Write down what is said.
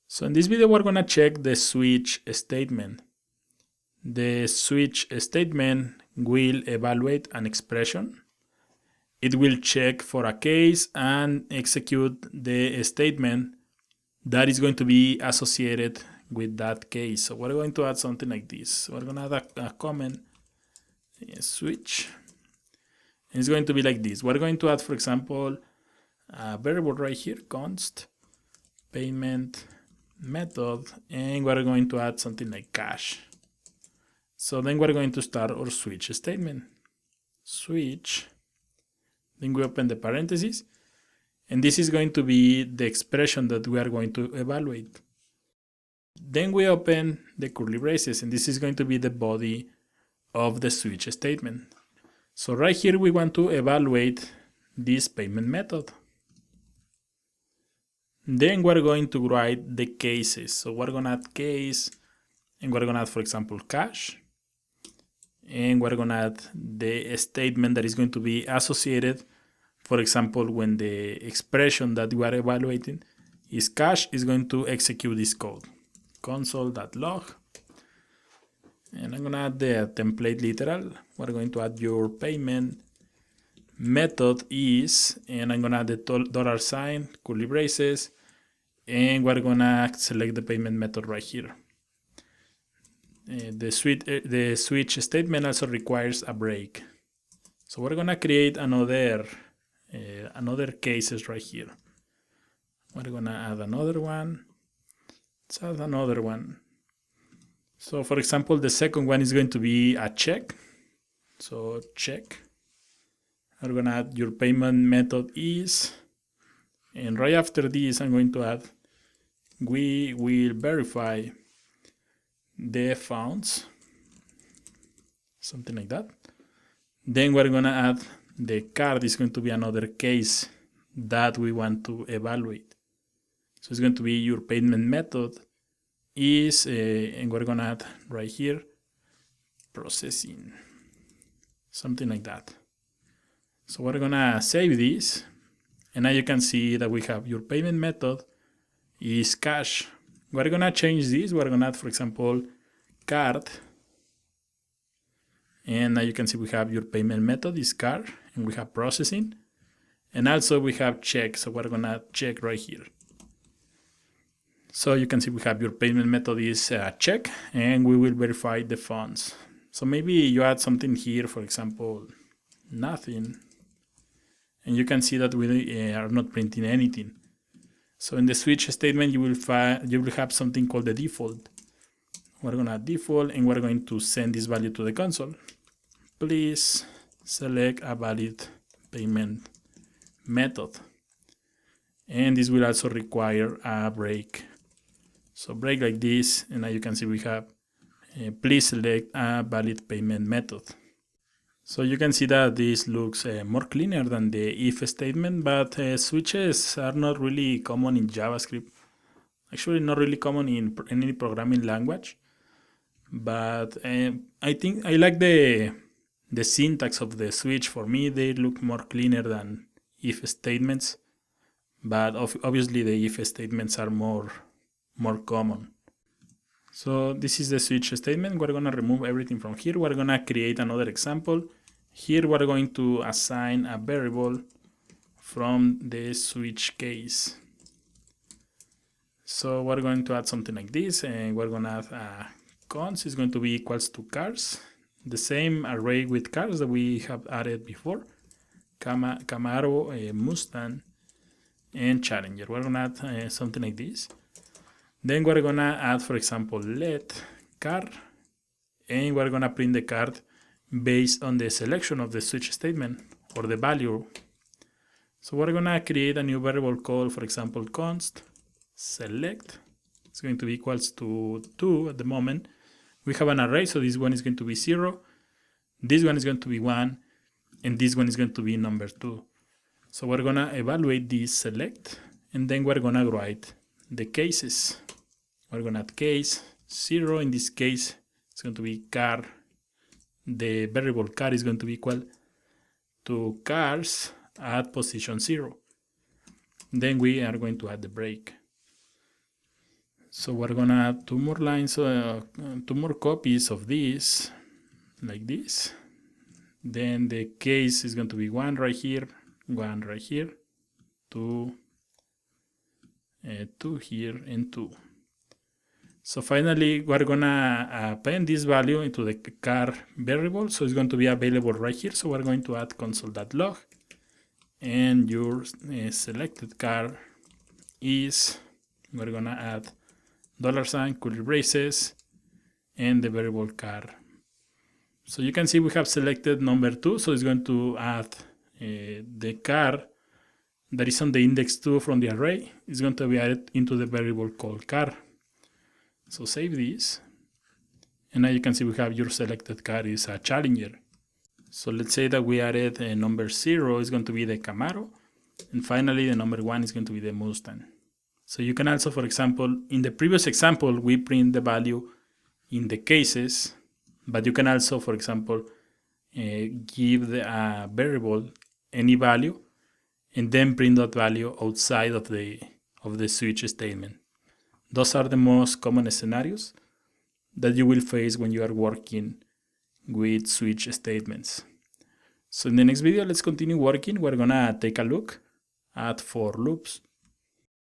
So in this video, we're going to check the switch statement. The switch statement will evaluate an expression. It will check for a case and execute the statement that is going to be associated with that case. So we're going to add something like this. We're going to add a comment, switch. And it's going to be like this. We're going to add, for example, a variable right here, const payment method, and we're going to add something like cash. So then we're going to start our switch statement. Switch. Then we open the parentheses, and this is going to be the expression that we are going to evaluate. Then we open the curly braces, and this is going to be the body of the switch statement. So right here we want to evaluate this payment method. Then we're going to write the cases. So we're going to add case, and we're going to add, for example, cash. And we're going to add the statement that is going to be associated. For example, when the expression that we are evaluating is cash, is going to execute this code. Console.log. And I'm going to add the template literal. We're going to add your payment method is, and I'm going to add the $sign, curly braces, and we're going to select the payment method right here. The switch statement also requires a break. So we're going to create another cases right here. We're going to add another one. Let's add another one. So for example, the second one is going to be a check. So check. We're going to add your payment method is, and right after this, I'm going to add, we will verify the funds, something like that. Then we're going to add the card is going to be another case that we want to evaluate. So it's going to be your payment method is, and we're going to add right here, processing, something like that. So we're going to save this, and now you can see that we have your payment method is cash. We're going to change this. We're going to add, for example, card. And now you can see we have your payment method is card, and we have processing. And also we have check. So we're going to check right here. So you can see we have your payment method is check, and we will verify the funds. So maybe you add something here, for example, nothing. And you can see that we are not printing anything. So in the switch statement, you will have something called the default. We're going to add default, and we're going to send this value to the console. Please select a valid payment method. And this will also require a break. So break like this, and now you can see we have please select a valid payment method. So you can see that this looks more cleaner than the if statement, but switches are not really common in JavaScript. Actually, not really common in any programming language. But I think I like the syntax of the switch. For me, they look more cleaner than if statements. But obviously, the if statements are more common. So this is the switch statement. We're going to remove everything from here. We're going to create another example. Here we're going to assign a variable from the switch case. So we're going to add something like this, and we're going to add a cons is going to be equals to cars. The same array with cars that we have added before. Camaro, Mustang, and Challenger. We're going to add something like this. Then we're going to add, for example, let car, and we're going to print the card based on the selection of the switch statement or the value. So we're going to create a new variable called, for example, const select. It's going to be equals to 2 at the moment. We have an array, so this one is going to be 0. This one is going to be 1, and this one is going to be number 2. So we're going to evaluate this select, and then we're going to write the cases. We're going to add case 0. In this case, it's going to be car. The variable car is going to be equal to cars at position 0. Then we are going to add the break. So we're gonna add two more lines, two more copies of this, like this. Then the case is going to be one right here, two, two here, and two. So finally, we're gonna append this value into the car variable. So it's going to be available right here. So we're going to add console.log, and your selected car is, we're gonna add $, curly braces, and the variable car. So you can see we have selected number 2, so it's going to add the car that is on the index 2 from the array. It's going to be added into the variable called car. So save this, and now you can see we have your selected car is a Challenger. So let's say that we added number 0 is going to be the Camaro, and finally the number 1 is going to be the Mustang. So you can also, for example, in the previous example, we print the value in the cases, but you can also, for example, give the variable any value and then print that value outside of the switch statement. Those are the most common scenarios that you will face when you are working with switch statements. So in the next video, let's continue working. We're gonna take a look at for loops.